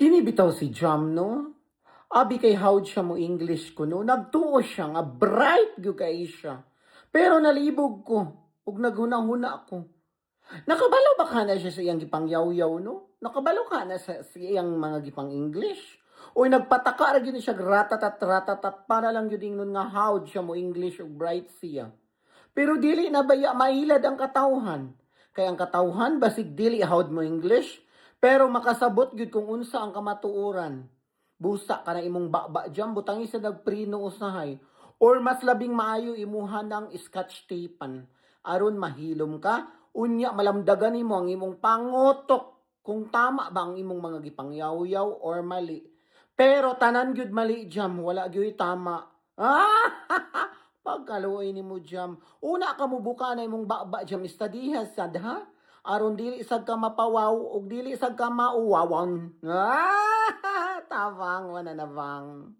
Kini bitaw si Jam, no? Abi kay hawd siya mo English ko, no? Nagtuo siya nga, bright gyud kay siya. Pero nalibog ko, ug naghuna-huna ako. Nakabalo ba ka na siya sa iyang gipang yaw-yaw, no? Nakabalo ka na sa iyang mga gipang English? O nagpataka ra gyud siya ratatat para lang gyud ingnon nga hawd siya mo English ug bright siya. Pero dili na baya mailad ang katawhan. Kay ang katawhan basig dili hawd mo English, pero makasabot gyud kung unsa ang kamatuoran. Busa ka na imong baba jam butangi sa nagprino usahay. Or mas labing maayo imuha ng scotch tapean. Aron mahilom ka, unya malamdagan nimo ang imong pangotok kung tama ba ang imong mga gipangyaw-yaw or mali. Pero tanan gyud mali jam, wala gyud tama. Pagkaluoy ni mo jam. Una ka mo buka na imong baba jam istadihas sad ha. Aron dili sad ka mapawaw ug dili sad ka mauwawan. Tabang wala na bang.